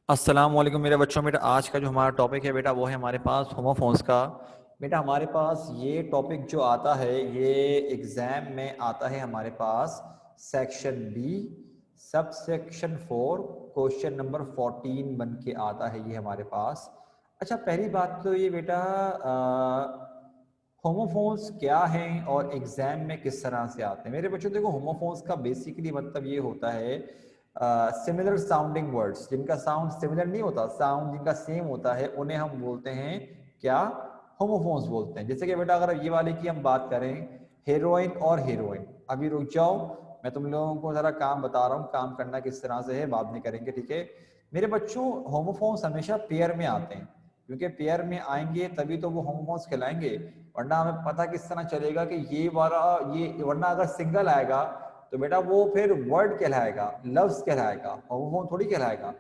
अस्सलाम वालेकुम मेरे बच्चों। बेटा आज का जो हमारा टॉपिक है बेटा वो है हमारे पास होमोफोन्स का। बेटा हमारे पास ये टॉपिक जो आता है ये एग्ज़ाम में आता है हमारे पास section B sub section 4 question number 14 बन के आता है ये हमारे पास। अच्छा, पहली बात तो ये बेटा होमोफोन्स क्या हैं और एग्ज़ाम में किस तरह से आते हैं। मेरे बच्चों देखो, होमोफोन्स का बेसिकली मतलब ये होता है सिमिलर साउंडिंग वर्ड्स, जिनका साउंड सिमिलर नहीं होता, साउंड जिनका सेम होता है, उन्हें हम बोलते हैं क्या, होमोफोन्स बोलते हैं। जैसे कि बेटा अगर ये वाले की हम बात करें, हीरोइन और हीरोइन। अभी रुक जाओ, मैं तुम लोगों को ज़रा काम बता रहा हूँ, काम करना किस तरह से है बाद में करेंगे, ठीक है। मेरे बच्चों होमोफोन्स हमेशा पेयर में आते हैं, क्योंकि पेयर में आएंगे तभी तो वो होमोफोन्स कहलाएंगे, वरना हमें पता किस तरह चलेगा कि ये वाला ये, वरना अगर सिंगल आएगा तो बेटा वो फिर वर्ड कहलाएगा, लफ्ज कहलाएगा, होमोफोन थोड़ी कहलाएगा।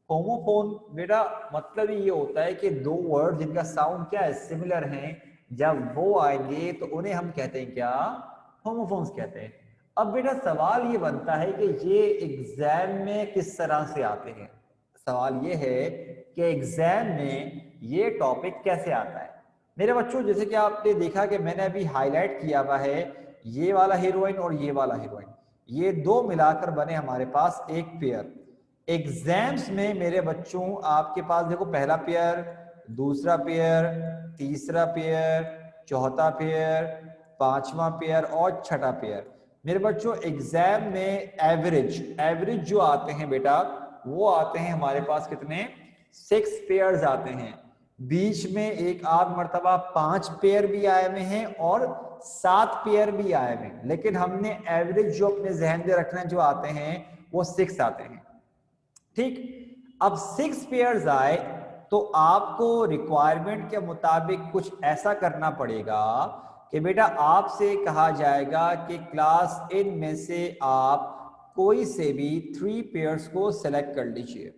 होमोफोन बेटा मतलब ये होता है कि दो वर्ड जिनका साउंड क्या है, सिमिलर हैं, जब वो आएंगे तो उन्हें हम कहते हैं क्या, होमोफोन्स कहते हैं। अब बेटा सवाल ये बनता है कि ये एग्जाम में किस तरह से आते हैं। सवाल ये है कि एग्जाम में ये टॉपिक कैसे आता है। मेरे बच्चों जैसे कि आपने देखा कि मैंने अभी हाईलाइट किया हुआ है, ये वाला हीरोइन और ये वाला हीरोइन, ये दो मिलाकर बने हमारे पास एक पेयर। एग्जाम्स में मेरे बच्चों आपके पास देखो, पहला पेयर, दूसरा पेयर, तीसरा पेयर, चौथा पेयर, पांचवा पेयर और छठा पेयर। मेरे बच्चों एग्जाम में एवरेज एवरेज जो आते हैं बेटा, वो आते हैं हमारे पास कितने, 6 पेयर्स आते हैं। बीच में एक आध मर्तबा 5 पेयर भी आए हुए हैं और 7 पेयर भी आए हुए हैं, लेकिन हमने एवरेज जो अपने जहन में रखना जो आते हैं वो 6 आते हैं। ठीक, अब 6 पेयर्स आए तो आपको रिक्वायरमेंट के मुताबिक कुछ ऐसा करना पड़ेगा कि बेटा आपसे कहा जाएगा कि क्लास इनमें से आप कोई से भी 3 पेयर्स को सेलेक्ट कर लीजिए।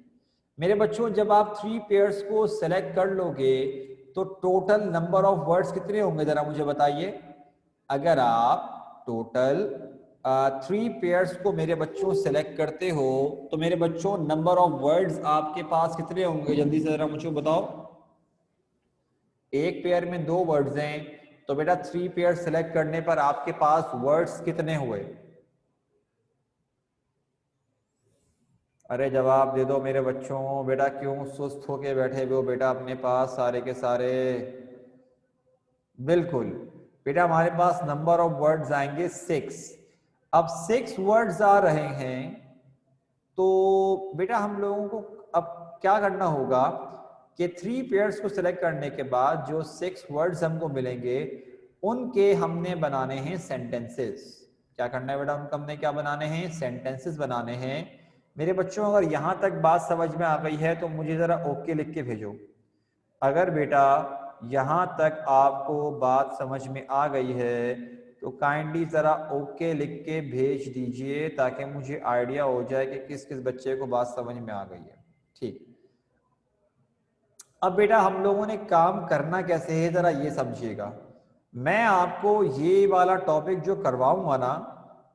मेरे बच्चों जब आप 3 पेयर्स को सेलेक्ट कर लोगे तो टोटल नंबर ऑफ वर्ड्स कितने होंगे, जरा मुझे बताइए। अगर आप टोटल 3 पेयर्स को मेरे बच्चों सेलेक्ट करते हो तो मेरे बच्चों नंबर ऑफ वर्ड्स आपके पास कितने होंगे, जल्दी से जरा मुझे बताओ। एक पेयर में 2 वर्ड्स हैं, तो बेटा 3 पेयर सेलेक्ट करने पर आपके पास वर्ड्स कितने हुए। अरे जवाब दे दो मेरे बच्चों, बेटा क्यों सुस्त होके बैठे हुए हो बेटा अपने पास सारे के सारे। बिल्कुल बेटा हमारे पास नंबर ऑफ वर्ड्स आएंगे 6। अब 6 वर्ड्स आ रहे हैं तो बेटा हम लोगों को अब क्या करना होगा कि 3 पेयर्स को सिलेक्ट करने के बाद जो 6 वर्ड्स हमको मिलेंगे उनके हमने बनाने हैं सेंटेंसेस। क्या करना है बेटा, उनका हमने क्या बनाने हैं, सेंटेंसेस बनाने हैं। मेरे बच्चों अगर यहां तक बात समझ में आ गई है तो मुझे जरा ओके लिख के भेजो। अगर बेटा यहाँ तक आपको बात समझ में आ गई है तो काइंडली ज़रा ओके लिख के भेज दीजिए ताकि मुझे आइडिया हो जाए कि किस किस बच्चे को बात समझ में आ गई है। ठीक, अब बेटा हम लोगों ने काम करना कैसे है ज़रा ये समझिएगा। मैं आपको ये वाला टॉपिक जो करवाऊंगा ना,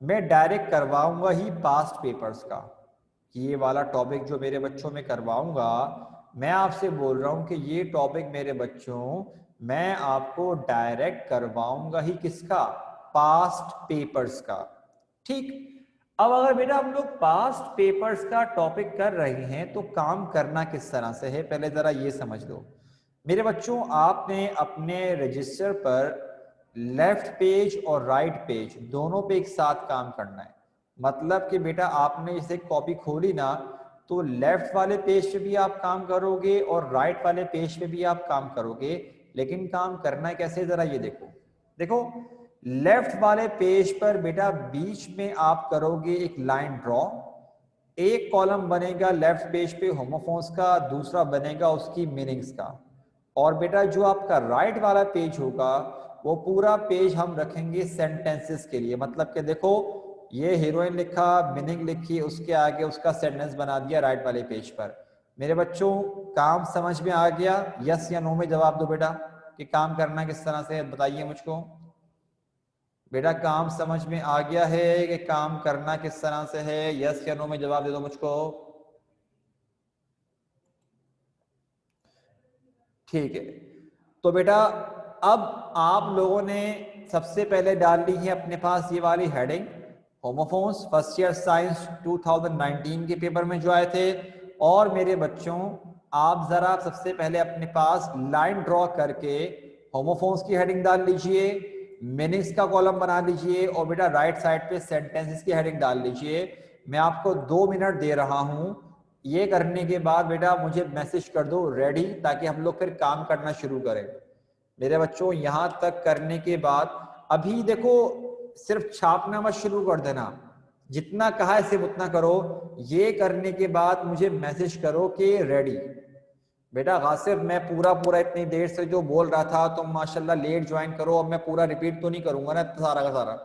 मैं डायरेक्ट करवाऊंगा ही पास्ट पेपर्स का। ये वाला टॉपिक जो मेरे बच्चों में करवाऊंगा, मैं आपसे बोल रहा हूं कि ये टॉपिक मेरे बच्चों मैं आपको डायरेक्ट करवाऊंगा ही किसका, पास्ट पेपर्स का। ठीक, अब अगर बेटा हम लोग पास्ट पेपर्स का टॉपिक कर रहे हैं तो काम करना किस तरह से है, पहले जरा ये समझ लो। मेरे बच्चों आपने अपने रजिस्टर पर लेफ्ट पेज और राइट पेज दोनों पे एक साथ काम करना है। मतलब कि बेटा आपने इसे कॉपी खोली ना तो लेफ्ट वाले पेज पे भी आप काम करोगे और राइट वाले पेज पे भी आप काम करोगे, लेकिन काम करना कैसे जरा ये देखो। देखो लेफ्ट वाले पेज पर बेटा बीच में आप करोगे एक लाइन ड्रॉ, एक कॉलम बनेगा लेफ्ट पेज पे होमोफोन्स का, दूसरा बनेगा उसकी मीनिंग्स का। और बेटा जो आपका राइट वाला पेज होगा वो पूरा पेज हम रखेंगे सेंटेंसेस के लिए। मतलब कि देखो ये हीरोइन लिखा, मीनिंग लिखी, उसके आगे उसका सेंटेंस बना दिया राइट वाले पेज पर। मेरे बच्चों काम समझ में आ गया, यस या नो में जवाब दो बेटा कि काम करना किस तरह से है, बताइए मुझको। बेटा काम समझ में आ गया है कि काम करना किस तरह से है, यस या नो में जवाब दे दो मुझको। ठीक है, तो बेटा अब आप लोगों ने सबसे पहले डाल ली है अपने पास ये वाली heading, homophones first year science 2019 के पेपर में जो आए थे। और मेरे बच्चों आप जरा सबसे पहले अपने पास लाइन ड्रॉ करके होमोफोन्स की हेडिंग डाल लीजिए, मीनिंग्स का कॉलम बना लीजिए और बेटा राइट साइड पे सेंटेंसेस की हेडिंग डाल लीजिए। मैं आपको 2 मिनट दे रहा हूं, ये करने के बाद बेटा मुझे मैसेज कर दो रेडी, ताकि हम लोग फिर काम करना शुरू करें। मेरे बच्चों यहां तक करने के बाद अभी देखो सिर्फ छापना मत शुरू कर देना, जितना कहा है सिर्फ उतना करो। ये करने के बाद मुझे मैसेज करो कि रेडी। बेटा गासिब मैं पूरा इतनी देर से जो बोल रहा था तुम माशाल्लाह लेट ज्वाइन करो, अब मैं पूरा रिपीट तो नहीं करूंगा ना सारा का सारा।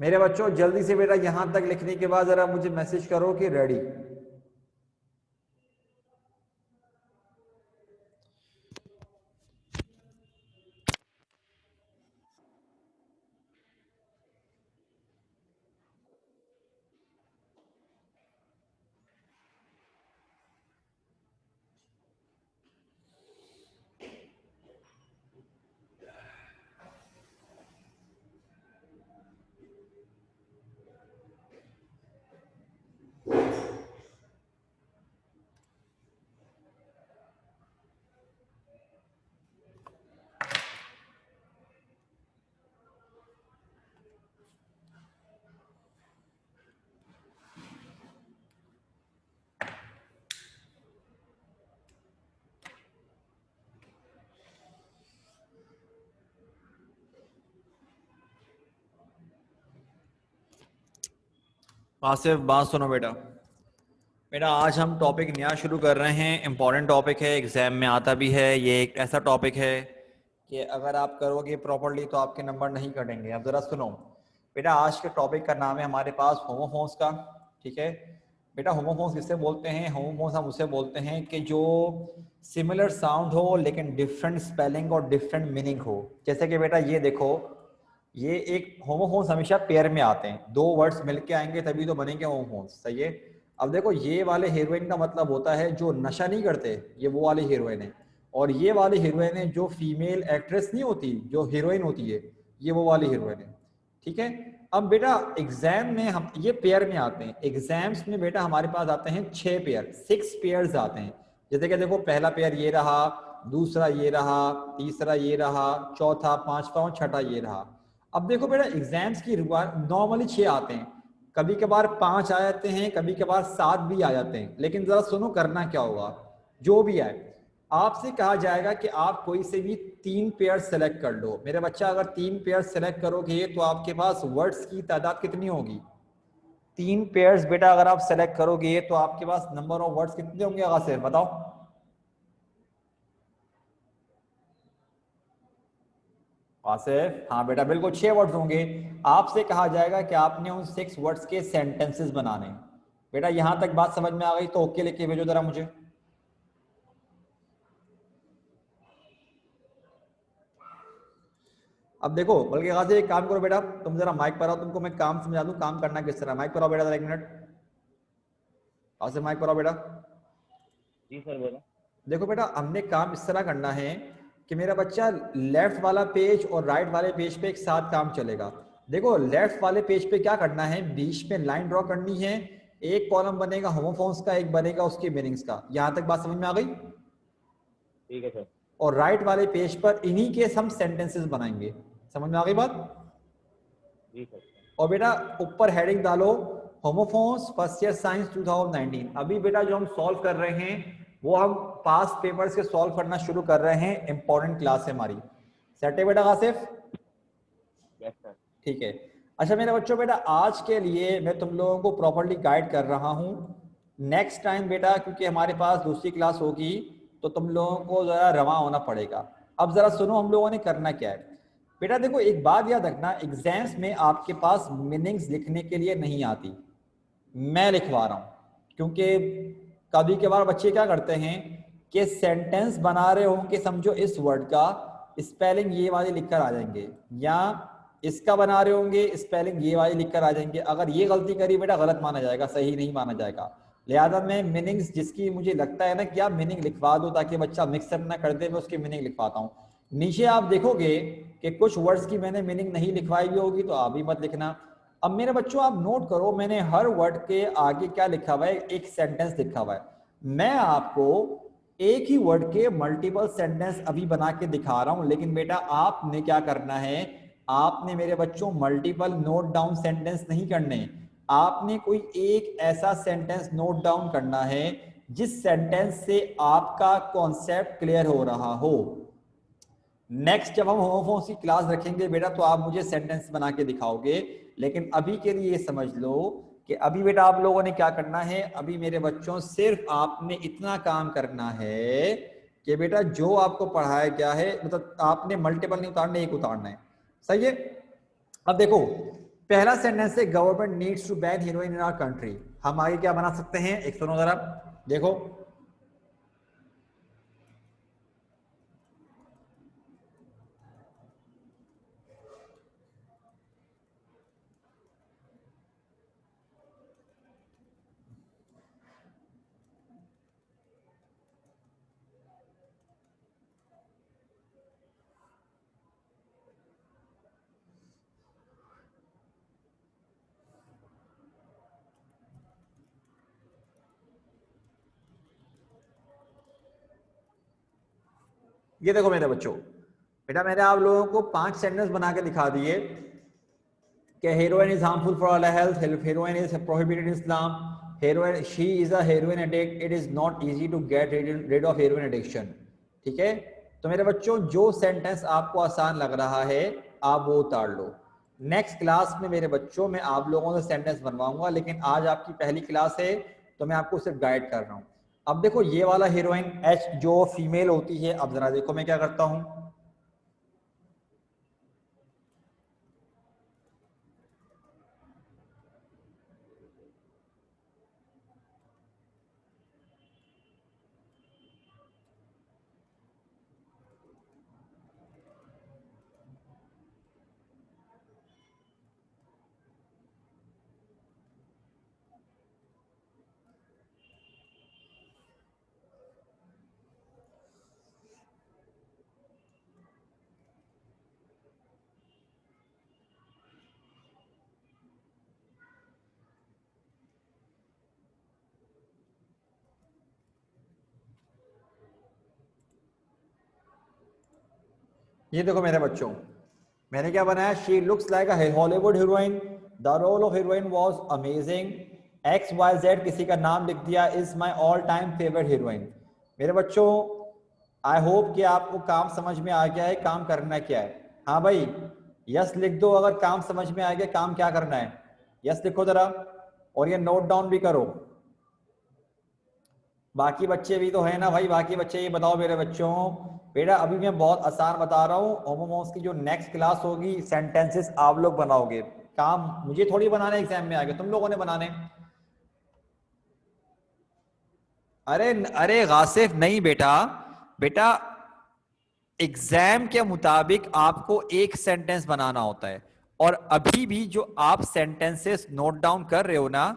मेरे बच्चों जल्दी से बेटा यहां तक लिखने के बाद जरा मुझे मैसेज करो कि रेडी। आसिफ बात सुनो बेटा, बेटा आज हम टॉपिक नया शुरू कर रहे हैं, इम्पॉर्टेंट टॉपिक है, एग्जाम में आता भी है। ये एक ऐसा टॉपिक है कि अगर आप करोगे प्रॉपरली तो आपके नंबर नहीं कटेंगे। अब जरा सुनो बेटा, आज के टॉपिक का नाम है हमारे पास होमोफोन्स का। ठीक है बेटा, होमोफोन्स किससे बोलते हैं? होमोफोन्स हम उसे बोलते हैं कि जो सिमिलर साउंड हो लेकिन डिफरेंट स्पेलिंग और डिफरेंट मीनिंग हो। जैसे कि बेटा ये देखो, ये एक होमोफोन्स हमेशा पेयर में आते हैं, दो वर्ड्स मिलके आएंगे तभी तो बनेंगे होमोफोन्स। सही है। अब देखो ये वाले हीरोइन का मतलब होता है जो नशा नहीं करते, ये वो वाली हीरोइन है। और ये वाली हीरोइन है जो फीमेल एक्ट्रेस नहीं होती, जो हीरोइन होती है, ये वो वाली हीरोइन है। ठीक है। अब बेटा एग्जाम में हम ये पेयर में आते हैं, एग्जाम्स में बेटा हमारे पास आते हैं 6 पेयर, 6 पेयर्स आते हैं। जैसे कि देखो पहला पेयर ये रहा, दूसरा ये रहा, तीसरा ये रहा, चौथा, पांचवा और छठा ये रहा। अब देखो बेटा एग्जाम्स की नॉर्मली 6 आते हैं, कभी कभार 5 आ जाते हैं, कभी कभार 7 भी आ जाते हैं। लेकिन जरा सुनो करना क्या होगा, जो भी आए आपसे कहा जाएगा कि आप कोई से भी 3 पेयर सेलेक्ट कर लो। मेरे बच्चा अगर 3 पेयर सेलेक्ट करोगे तो आपके पास वर्ड्स की तादाद कितनी होगी? 3 पेयर्स बेटा अगर आप सेलेक्ट करोगे तो आपके पास नंबर ऑफ वर्ड्स कितने होंगे? आसिफ बताओ। आसिफ हाँ बेटा बिल्कुल 6 वर्ड्स होंगे। आपसे कहा जाएगा कि आपने उन 6 वर्ड्स के सेंटेंसेस बनाने। बेटा यहां तक बात समझ में आ गई तो ओके लिख के भेजो जरा मुझे। अब देखो बल्कि कहा से एक काम करो बेटा, तुम जरा माइक पर आओ, तुमको मैं काम समझा दूं, काम करना किस तरह। माइक पर आओ बेटा जरा 1 मिनट। कहा से माइक पर आओ बेटा। जी सर बोलो। देखो बेटा हमने काम इस तरह करना है कि मेरा बच्चा लेफ्ट वाला पेज और राइट वाले पेज पे एक साथ काम चलेगा। देखो लेफ्ट वाले पेज पे क्या करना है, बीच में लाइन ड्रॉ करनी है, एक कॉलम बनेगा होमोफोन्स का, एक बनेगा उसके मीनिंग्स का। यहां तक बात समझ में आ गई? ठीक है सर। और राइट वाले पेज पर इन्हीं के हम सेंटेंसेस बनाएंगे। समझ में आ गई बात? जी सर। और बेटा ऊपर हेडिंग डालो होमोफोन्स फर्स्ट ईयर साइंस 2019। अभी बेटा जो हम सॉल्व कर रहे हैं वो हम पास्ट पेपर्स के सॉल्व करना शुरू कर रहे हैं, इंपॉर्टेंट क्लास है हमारी। सेट है बेटा आसिफ? Yes sir. ठीक है। अच्छा मेरे बच्चों बेटा आज के लिए मैं तुम लोगों को प्रॉपर्ली गाइड कर रहा हूं। नेक्स्ट टाइम बेटा क्योंकि हमारे पास दूसरी क्लास होगी तो तुम लोगों को जरा रवां होना पड़ेगा। अब जरा सुनो हम लोगों ने करना क्या है। बेटा देखो एक बात याद रखना, एग्जाम्स में आपके पास मीनिंग्स लिखने के लिए नहीं आती, मैं लिखवा रहा हूं। क्योंकि कभी कभार बच्चे क्या करते हैं कि सेंटेंस बना रहे होंगे, समझो इस वर्ड का स्पेलिंग ये वाले लिखकर आ जाएंगे, या इसका बना रहे होंगे स्पेलिंग ये वाले लिखकर आ जाएंगे। अगर ये गलती करी बेटा गलत माना जाएगा, सही नहीं माना जाएगा। लिहाजा मैं मीनिंग्स जिसकी मुझे लगता है ना कि आप मीनिंग लिखवा दो ताकि बच्चा मिक्सअप ना कर दे, मैं उसकी मीनिंग लिखवाता हूँ। नीचे आप देखोगे कि कुछ वर्ड्स की मैंने मीनिंग नहीं लिखवाई भी होगी, तो आप भी मत लिखना। अब मेरे बच्चों आप नोट करो, मैंने हर वर्ड के आगे क्या लिखा हुआ है, एक सेंटेंस लिखा हुआ है। मैं आपको एक ही वर्ड के मल्टीपल सेंटेंस अभी बना के दिखा रहा हूं, लेकिन बेटा आपने क्या करना है, आपने मेरे बच्चों मल्टीपल नोट डाउन सेंटेंस नहीं करने, आपने कोई एक ऐसा सेंटेंस नोट डाउन करना है जिस सेंटेंस से आपका कॉन्सेप्ट क्लियर हो रहा हो। नेक्स्ट जब हम होमोफोन्स की क्लास रखेंगे बेटा, तो आप मुझे सेंटेंस बना के दिखाओगे, लेकिन अभी के लिए ये समझ लो कि अभी बेटा आप लोगों ने क्या करना है, अभी मेरे बच्चों सिर्फ आपने इतना काम करना है कि बेटा जो आपको पढ़ाया गया है, मतलब आपने मल्टीपल नहीं उतारना, एक उतारना है। सही है। अब देखो पहला सेंटेंस है government needs to ban heroin in our country. हम आगे क्या बना सकते हैं, एक सुनो जरा, देखो ये देखो मेरे बच्चों, बेटा मैंने आप लोगों को 5 सेंटेंस बना के दिखा दिए कि heroin is harmful for our health, heroin is prohibited in Islam, heroin, she is a heroin addict, it is not easy to get rid of heroin addiction। ठीक है, तो मेरे बच्चों जो सेंटेंस आपको आसान लग रहा है आप वो उतार लो। नेक्स्ट क्लास में मेरे बच्चों मैं आप लोगों से सेंटेंस बनवाऊंगा, लेकिन आज आपकी पहली क्लास है तो मैं आपको सिर्फ गाइड कर रहा हूँ। अब देखो ये वाला हीरोइन एच जो फीमेल होती है, अब जरा देखो मैं क्या करता हूँ, ये देखो मेरे बच्चों मैंने क्या बनाया, she looks like a Hollywood heroine, the role of heroine was amazing, X Y Z किसी का नाम लिख दिया, is my all time favourite heroine. मेरे बच्चों आई होप कि आपको काम समझ में आ गया है, काम करना क्या है। हाँ भाई यस लिख दो अगर काम समझ में आ गया, काम क्या करना है, यस लिखो जरा, और ये नोट डाउन भी करो। बाकी बच्चे भी तो है ना भाई, बाकी बच्चे ये बताओ मेरे बच्चों, बेटा अभी मैं बहुत आसान बता रहा हूँ, होमोमोस की जो नेक्स्ट क्लास होगी सेंटेंसेस आप लोग बनाओगे, काम मुझे थोड़ी बनाने एग्जाम में आ गया, तुम लोगों ने बनाने। अरे अरे गासिफ नहीं बेटा, बेटा एग्जाम के मुताबिक आपको एक सेंटेंस बनाना होता है, और अभी भी जो आप सेंटेंसेस नोट डाउन कर रहे हो ना,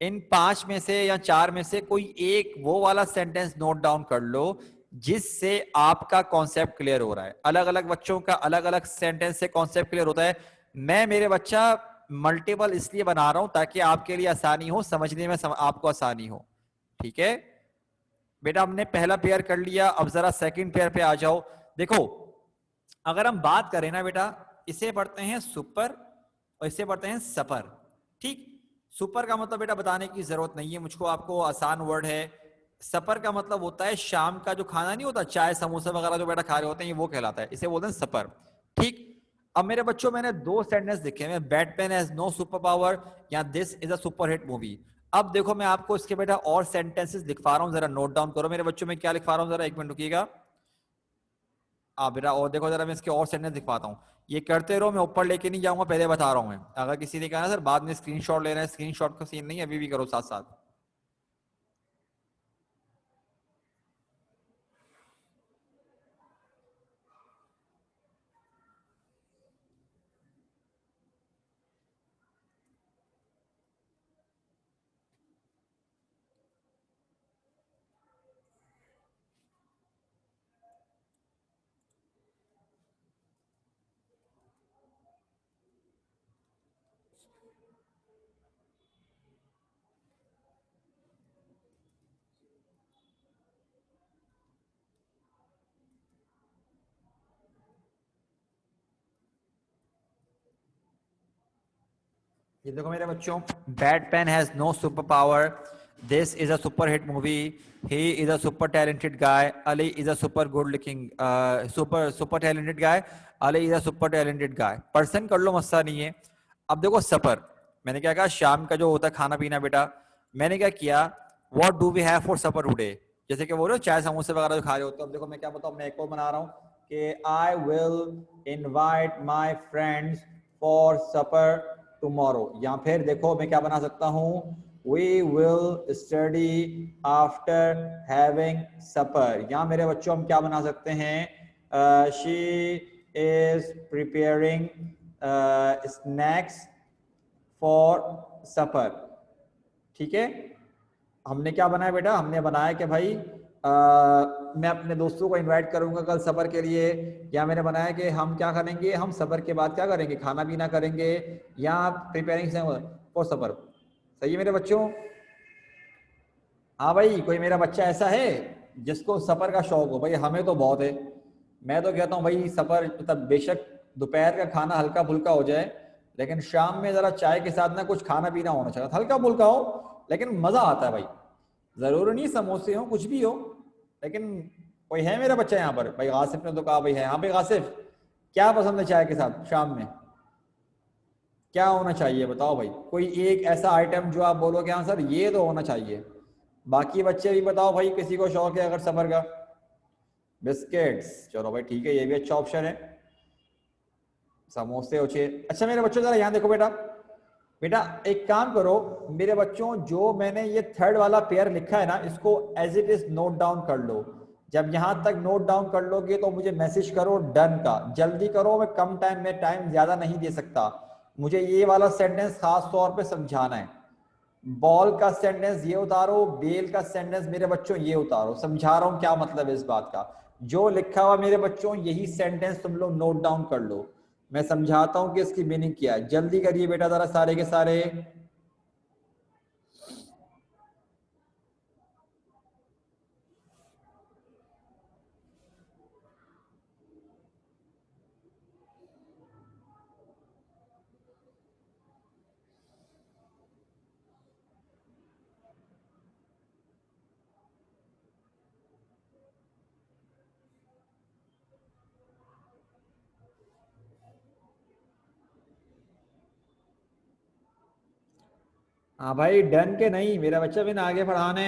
इन 5 में से या 4 में से कोई एक वो वाला सेंटेंस नोट डाउन कर लो जिससे आपका कॉन्सेप्ट क्लियर हो रहा है। अलग अलग बच्चों का अलग अलग सेंटेंस से कॉन्सेप्ट क्लियर होता है। मैं मेरे बच्चा मल्टीपल इसलिए बना रहा हूं ताकि आपके लिए आसानी हो, समझने में आपको आसानी हो। ठीक है बेटा, हमने पहला पेयर कर लिया, अब जरा सेकंड पेयर पे आ जाओ। देखो अगर हम बात करें ना बेटा, इसे पढ़ते हैं सुपर और इसे पढ़ते हैं सपर। ठीक, सुपर का मतलब बेटा बताने की जरूरत नहीं है मुझको, आपको आसान वर्ड है। सपर का मतलब होता है शाम का जो खाना नहीं होता, चाय समोसा वगैरह जो बेटा खा रहे होते हैं, ये वो कहलाता है, इसे बोलते हैं सपर। ठीक, अब मेरे बच्चों मैंने 2 सेंटेंस लिखे हैं, Batman has no super power या this is a super hit movie. अब देखो मैं आपको इसके बेटा और सेंटेंसेस लिखवा रहा हूं, जरा नोट डाउन करो मेरे बच्चों, में क्या लिखवा रहा हूं, जरा एक मिनट रुकिएगा। बेटा और देखो जरा, मैं इसके और सेंटेंस दिखवाता हूँ, ये करते रहो, मैं ऊपर लेके नहीं जाऊंगा, पहले बता रहा हूँ मैं। अगर किसी ने कहा ना सर बाद में स्क्रीनशॉट लेना है, स्क्रीनशॉट का सीन नहीं है, अभी भी करो साथ साथ। ये देखो मेरे बच्चों, Batman has no super power, this is a super hit movie, he is a super talented guy, Ali is a super good looking, super talented guy, Ali is a super talented guy. Person कर लो, मसला नहीं है। अब देखो सफर, मैंने क्या कहा, शाम का जो होता है खाना पीना बेटा, मैंने क्या किया, what do we have for supper today, जैसे कि बोल रहे हो चाय समोसे वगैरह जो खा रहे हो, तो अब देखो मैं क्या बताऊं, मैं एक और बना रहा हूं कि I will invite my friends for supper tomorrow, या फिर देखो मैं क्या बना सकता हूं, we will study after having supper, या मेरे बच्चों हम क्या बना सकते हैं, she is preparing snacks for supper. ठीक है, हमने क्या बनाया बेटा, हमने बनाया कि भाई मैं अपने दोस्तों को इनवाइट करूंगा कल सफर के लिए, या मैंने बनाया कि हम क्या करेंगे, हम सफर के बाद क्या करेंगे, खाना पीना करेंगे, या प्रिपेयरिंग फॉर सफर। सही है मेरे बच्चों? हाँ भाई, कोई मेरा बच्चा ऐसा है जिसको सफर का शौक हो? भाई हमें तो बहुत है। मैं तो कहता हूँ भाई सफर मतलब बेशक दोपहर का खाना हल्का फुल्का हो जाए, लेकिन शाम में जरा चाय के साथ ना कुछ खाना पीना होना चाहिए, हल्का फुल्का हो लेकिन मजा आता है भाई। जरूरी नहीं समोसे हो, कुछ भी हो, लेकिन कोई है मेरा बच्चा यहाँ पर? भाई आसिफ ने तो कहा भाई है। हाँ भाई आसिफ, क्या पसंद है चाय के साथ शाम में? क्या होना चाहिए बताओ भाई, कोई एक ऐसा आइटम जो आप बोलोगे हाँ सर ये तो होना चाहिए। बाकी बच्चे भी बताओ भाई, किसी को शौक है अगर सफर का? बिस्किट्स, चलो भाई ठीक है, ये भी अच्छा ऑप्शन है। समोसे उछे, अच्छा मेरे बच्चों जरा यहाँ देखो बेटा, बेटा एक काम करो मेरे बच्चों, जो मैंने ये थर्ड वाला पेयर लिखा है ना, इसको as it is note down कर लो। जब यहां तक नोट डाउन कर लोगे तो मुझे मैसेज करो डन का, जल्दी करो, मैं कम टाइम में टाइम ज्यादा नहीं दे सकता। मुझे ये वाला सेंटेंस खास तौर पे समझाना है। बॉल का सेंटेंस ये उतारो, बेल का सेंटेंस मेरे बच्चों ये उतारो, समझा रहा हूं क्या मतलब है इस बात का। जो लिखा हुआ मेरे बच्चों यही सेंटेंस तुम लोग नोट डाउन कर लो, मैं समझाता हूं कि इसकी मीनिंग क्या है। जल्दी करिए बेटा जरा सारे के सारे। हाँ भाई डन के नहीं, मेरा बच्चा भी ना आगे पढ़ाने।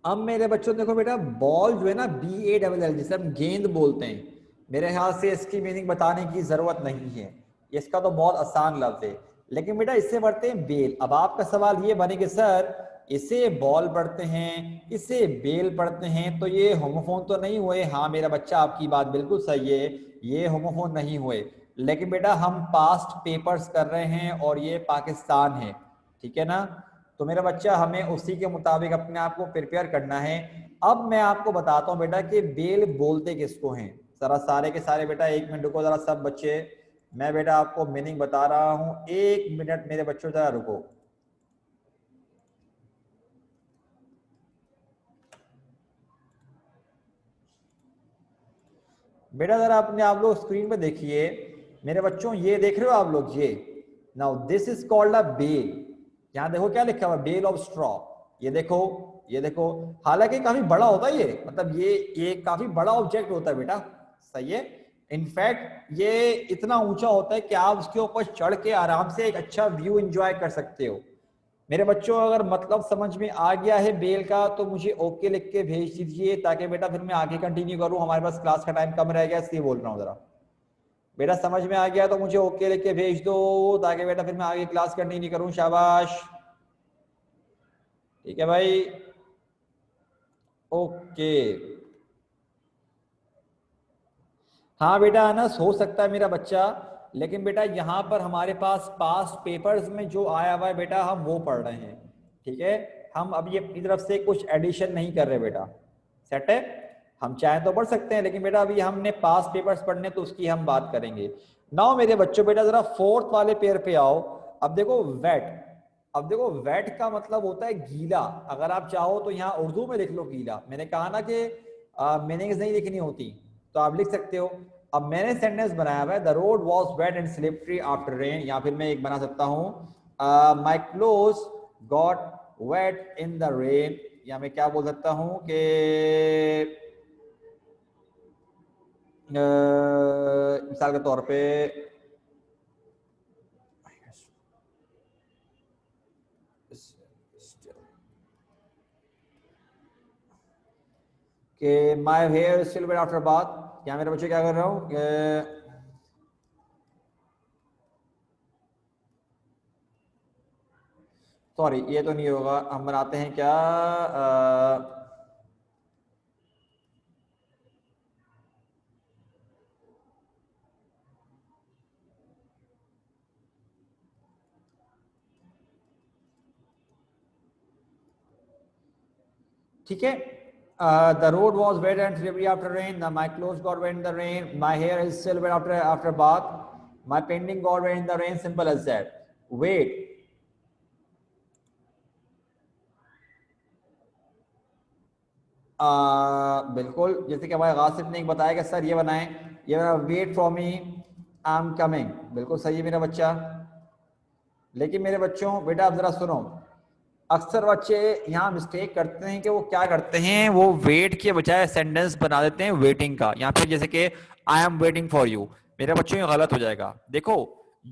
अब मेरे बच्चों देखो बेटा, बॉल जो है ना, BALL जिसे हम गेंद बोलते हैं, मेरे ख्याल से इसकी मीनिंग बताने की जरूरत नहीं है, इसका तो बहुत आसान लफ्ज है। लेकिन बेटा इससे बढ़ते हैं बेल। अब आपका सवाल ये बने कि सर इसे बॉल पढ़ते हैं, इसे बेल पढ़ते हैं, तो ये होमोफोन तो नहीं हुए? हाँ मेरा बच्चा आपकी बात बिल्कुल सही है, ये होमोफोन नहीं हुए। लेकिन बेटा हम पास्ट पेपर्स कर रहे हैं और ये पाकिस्तान है, ठीक है ना? तो मेरा बच्चा हमें उसी के मुताबिक अपने आप को प्रिपेयर करना है। अब मैं आपको बताता हूँ बेटा कि बेल बोलते किसको हैं। जरा सारे के सारे बेटा 1 मिनट रुको जरा सब बच्चे, मैं बेटा आपको मीनिंग बता रहा हूँ, 1 मिनट मेरे बच्चों जरा रुको। बेटा जरा अपने आप लोग स्क्रीन पे देखिए मेरे बच्चों, ये देख रहे हो आप लोग, ये now this is called a bell. यहाँ देखो क्या लिखा हुआ, बेल ऑफ स्ट्रॉ। ये देखो, ये देखो, हालांकि काफी बड़ा होता है ये, मतलब ये काफी बड़ा ऑब्जेक्ट होता है बेटा, सही है। इनफैक्ट ये इतना ऊंचा होता है कि आप उसके ऊपर चढ़ के आराम से एक अच्छा व्यू एंजॉय कर सकते हो। मेरे बच्चों अगर मतलब समझ में आ गया है बेल का तो मुझे ओके लिख के भेज दीजिए, ताकि बेटा फिर मैं आगे कंटिन्यू करूं, हमारे पास क्लास का टाइम कम रह गया इसलिए बोल रहा हूँ जरा। बेटा समझ में आ गया तो मुझे ओके लिख के भेज दो, ताकि बेटा फिर मैं आगे क्लास कंटिन्यू करूं। शाबाश, ठीक है भाई, ओके। हाँ बेटा अनस हो सकता है मेरा बच्चा, लेकिन बेटा यहाँ पर हमारे पास पास्ट पेपर्स में जो आया हुआ है बेटा हम वो पढ़ रहे हैं, ठीक है? हम अभी अपनी तरफ से कुछ एडिशन नहीं कर रहे बेटा, सेट है? हम चाहें तो पढ़ सकते हैं, लेकिन बेटा अभी हमने पास पेपर्स पढ़ने तो उसकी हम बात करेंगे। नाउ मेरे बच्चों बेटा जरा फोर्थ वाले पेयर पे आओ। अब देखो वेट, अब देखो वेट का मतलब होता है गीला। अगर आप चाहो तो यहाँ उर्दू में लिख लो गीला। मैंने कहा ना कि मीनिंग्स नहीं लिखनी होती, तो आप लिख सकते हो। अब मैंने सेंटेंस बनाया हुआ है, the road was wet and slippery after rain, या फिर मैं एक बना सकता हूँ my clothes got wet in the rain, या मैं क्या बोल सकता हूँ कि मिसाल के तौर पे कि my hair still wet after bath, या मेरे बच्चे क्या कर रहा हूँ, सॉरी ये तो नहीं होगा, हम बनाते हैं क्या, ठीक है। The road was wet and slippery after rain. My clothes got wet in the rain. My hair is still wet after bath. My painting got wet in the rain. Simple as that. Wait. बिल्कुल, जैसे कि हमारे गासिब ने एक बताया कि sir ये बनाएं, ये wait for me, I am coming. बिल्कुल सही है मेरा बच्चा। लेकिन मेरे बच्चों बेटा आप जरा सुनो, अक्सर बच्चे यहाँ मिस्टेक करते हैं कि वो क्या करते हैं, वो वेट के बजाय सेंटेंस बना देते हैं वेटिंग का, या फिर जैसे कि I am waiting for you. मेरे बच्चों ये गलत हो जाएगा। देखो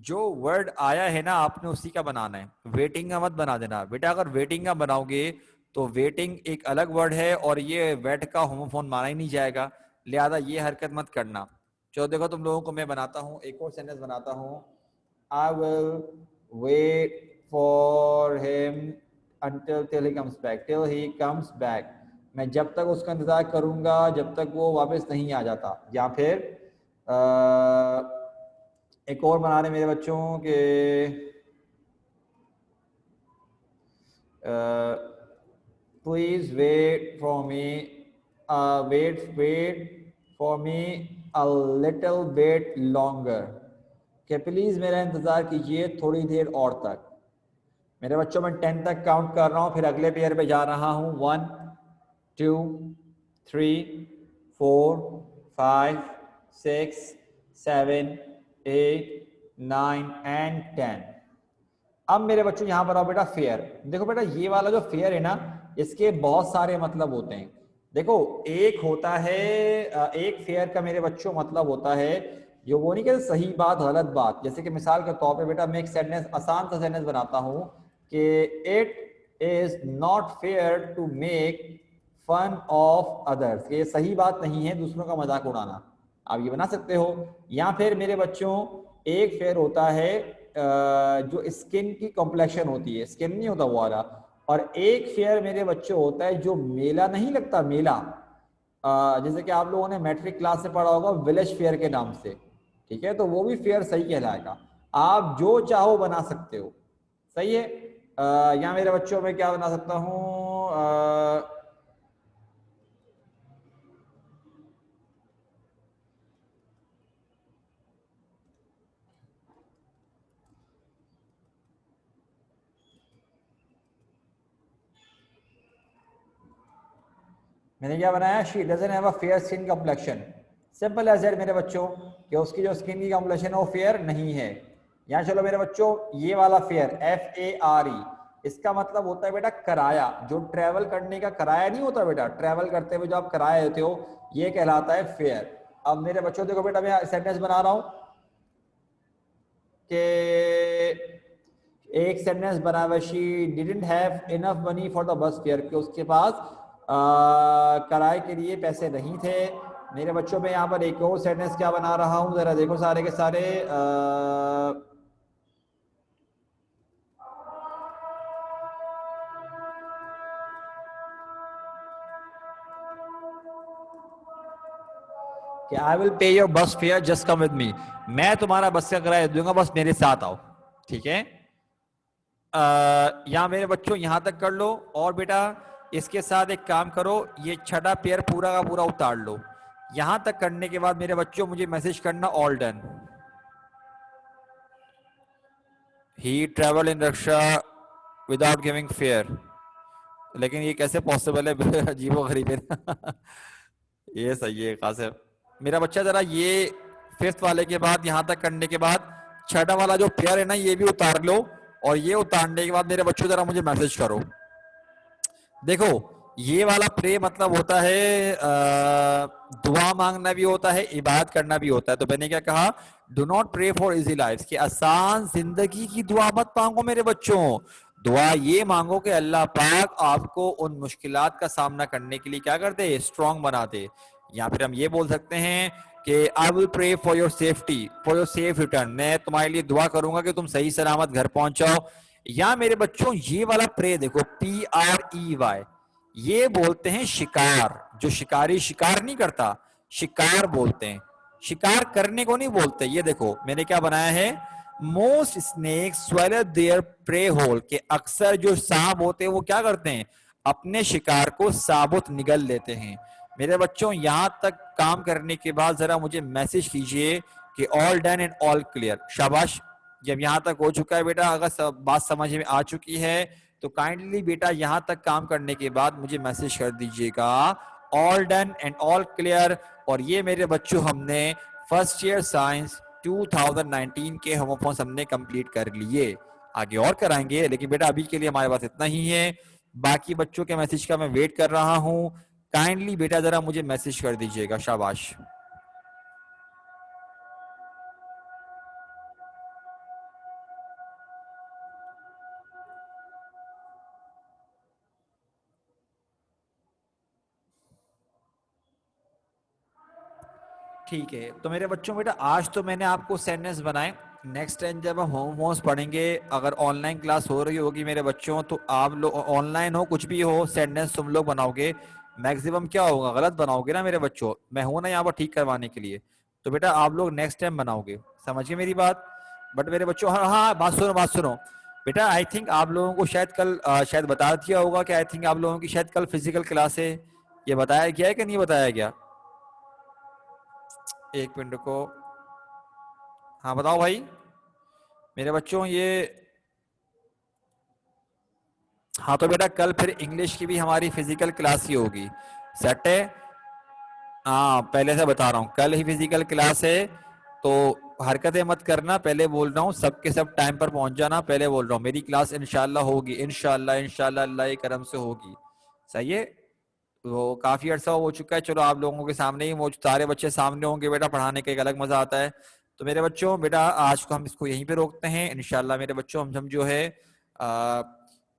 जो वर्ड आया है ना आपने उसी का बनाना है, वेटिंग का मत बना देना बेटा। अगर वेटिंग का बनाओगे तो वेटिंग एक अलग वर्ड है और ये वेट का होमोफोन माना ही नहीं जाएगा, लिहाजा ये हरकत मत करना। चलो देखो तुम लोगों को मैं बनाता हूँ, एक और सेंटेंस बनाता हूँ, I will wait for him until till he comes back, till he comes back। मैं जब तक उसका इंतजार करूंगा जब तक वो वापस नहीं आ जाता। या फिर एक और बना रहे मेरे बच्चों के please wait for me, wait for me a little bit longer, कि प्लीज मेरा इंतजार कीजिए थोड़ी देर और तक। मेरे बच्चों में 10 तक काउंट कर रहा हूं, फिर अगले पेयर पे जा रहा हूं। 1 2 3 4 5 6 7 8 9 एंड 10। अब मेरे बच्चों यहां पर आओ बेटा, फेयर। देखो बेटा ये वाला जो फेयर है ना, इसके बहुत सारे मतलब होते हैं। देखो एक होता है एक फेयर का मेरे बच्चों मतलब होता है जो वो नहीं कहते सही बात गलत बात। जैसे कि मिसाल के तौर पे बेटा मैं एक सेंटेंस, आसान सा सेंटेंस बनाता हूं कि it is not fair to make fun of others, ये सही बात नहीं है दूसरों का मजाक उड़ाना। आप ये बना सकते हो। या फिर मेरे बच्चों एक फेयर होता है जो स्किन की कॉम्प्लेक्शन होती है, स्किन नहीं होता वो वाला। और एक फेयर मेरे बच्चों होता है जो मेला नहीं लगता, मेला, जैसे कि आप लोगों ने मैट्रिक क्लास से पढ़ा होगा विलेज फेयर के नाम से, ठीक है, तो वो भी फेयर सही कहलाएगा। आप जो चाहो बना सकते हो, सही है। या मेरे बच्चों में क्या बना सकता हूँ, मैंने क्या बनाया, she doesn't have a fair skin complexion. Simple as that मेरे बच्चों कि उसकी जो स्किन की कॉम्प्लेक्शन है वो फेयर नहीं है। यहाँ चलो मेरे बच्चों ये वाला फेयर FARE, इसका मतलब होता है बेटा किराया, जो ट्रेवल करने का किराया नहीं होता बेटा, ट्रेवल करते हुए जो आप किराया देते हो ये कहलाता है फेयर। अब मेरे बच्चों देखो बेटा मैं सेंटेंस बना रहा हूँ कि एक सेंटेंस बना हुआ, she didn't have enough money for the bus fair, कि उसके पास किराए के लिए पैसे नहीं थे। मेरे बच्चों में यहाँ पर एक और सेंटेंस क्या बना रहा हूँ जरा देखो सारे के सारे, कि आई विल पे योर बस fair just come with me, मैं तुम्हारा बस का किराया दूंगा बस मेरे साथ आओ, ठीक है। यहाँ मेरे बच्चों यहां तक कर लो। और बेटा इसके साथ एक काम करो, ये छठा पेयर पूरा का पूरा उतार लो। यहां तक करने के बाद मेरे बच्चों मुझे मैसेज करना all done. He travel in Raksha without giving fair. लेकिन ये कैसे पॉसिबल है? अजीबो गरीब है। ये सही है कासिम। मेरा बच्चा जरा ये फिफ्थ वाले के बाद यहां तक करने के बाद छठा वाला जो पेयर है ना ये भी उतार लो, और ये उतारने के बाद मेरे बच्चों जरा मुझे मैसेज करो। देखो ये वाला प्रे मतलब होता है दुआ मांगना भी होता है, इबादत करना भी होता है। तो मैंने क्या कहा, do not pray for easy life, कि आसान जिंदगी की दुआ मत मांगो मेरे बच्चों। दुआ ये मांगो कि अल्लाह पाक आपको उन मुश्किलात का सामना करने के लिए क्या कर दे, स्ट्रांग बना दे। या फिर हम ये बोल सकते हैं कि I will pray for your safety, for your safe return, मैं तुम्हारे लिए दुआ करूंगा कि तुम सही सलामत घर पहुंचाओ। या मेरे बच्चों ये वाला प्रे देखो, PREY, ये बोलते हैं शिकार। जो शिकारी शिकार नहीं करता, शिकार बोलते हैं, शिकार करने को नहीं बोलते। ये देखो मैंने क्या बनाया है, most snake swallow their prey whole, के अक्सर जो सांप होते हैं वो क्या करते हैं, अपने शिकार को साबुत निगल लेते हैं। मेरे बच्चों यहां तक काम करने के बाद जरा मुझे मैसेज कीजिए कि all done and all clear. शाबाश। जब यहां तक हो चुका है बेटा, अगर बात समझ में आ चुकी है तो काइंडली बेटा यहां तक काम करने के बाद मुझे मैसेज कर दीजिएगा all done and all clear. और ये मेरे बच्चों हमने फर्स्ट ईयर साइंस 2019 के होमोफोन्स हमने कंप्लीट कर लिए। आगे और कराएंगे, लेकिन बेटा अभी के लिए हमारे पास इतना ही है। बाकी बच्चों के मैसेज का मैं वेट कर रहा हूं। काइंडली बेटा जरा मुझे मैसेज कर दीजिएगा। शाबाश। ठीक है, तो मेरे बच्चों बेटा आज तो मैंने आपको सेंटेंस बनाए। नेक्स्ट टाइम जब हम होमवर्क पढ़ेंगे, अगर ऑनलाइन क्लास हो रही होगी मेरे बच्चों, तो आप लोग ऑनलाइन हो कुछ भी हो, सेंटेंस तुम लोग बनाओगे, मैक्सिमम क्या होगा गलत बनाओगे ना मेरे बच्चों। मैं हूं ना यहाँ पर ठीक करवाने के लिए। तो बेटा आप लोग नेक्स्ट टाइम बनाओगे, समझिए मेरी बात। बट मेरे बच्चों, हाँ हाँ बात सुनो बात सुनो बेटा। आई थिंक आप लोगों को शायद कल शायद बता दिया होगा कि आई थिंक आप लोगों की शायद कल फिजिकल क्लास है। ये बताया गया है कि नहीं बताया गया? एक मिनट को, हाँ बताओ भाई मेरे बच्चों ये। हाँ तो बेटा कल फिर इंग्लिश की भी हमारी फिजिकल क्लास ही होगी। सेट है? हाँ पहले से बता रहा हूँ, कल ही फिजिकल क्लास है। तो हरकतें मत करना, पहले बोल रहा हूँ सबके सब टाइम पर पहुंच जाना। पहले बोल रहा हूँ मेरी क्लास इंशाल्लाह होगी, इंशाल्लाह इंशाल्लाह अल्लाह के करम से होगी। सही है? वो काफी अरसा हो चुका है, चलो आप लोगों के सामने ही, वो सारे बच्चे सामने होंगे बेटा, पढ़ाने का एक अलग मजा आता है। तो मेरे बच्चों बेटा आज को हम इसको यहीं पे रोकते हैं इंशाल्लाह। मेरे बच्चों हम जो है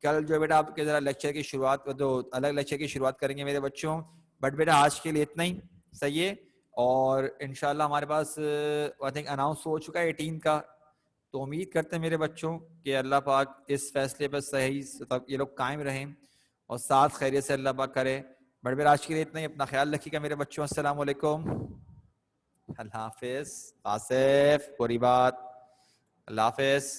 कल जो है बेटा आपके जरा लेक्चर की शुरुआत, जो अलग लेक्चर की शुरुआत करेंगे मेरे बच्चों। बट बेटा आज के लिए इतना ही सही है। और इंशाल्लाह हमारे पास आई थिंक अनाउंस हो चुका है 18 का। तो उम्मीद करते हैं मेरे बच्चों कि अल्लाह पाक इस फैसले पर सही ये लोग कायम रहें और साथ खैरियत से अल्लाह पाक करे। बट मेरा आज के लिए इतना ही। अपना ख्याल रखिएगा मेरे बच्चों। अस्सलाम वालेकुम। अल्लाह हाफिज। आसिफ पूरी बात। अल्लाह हाफिज।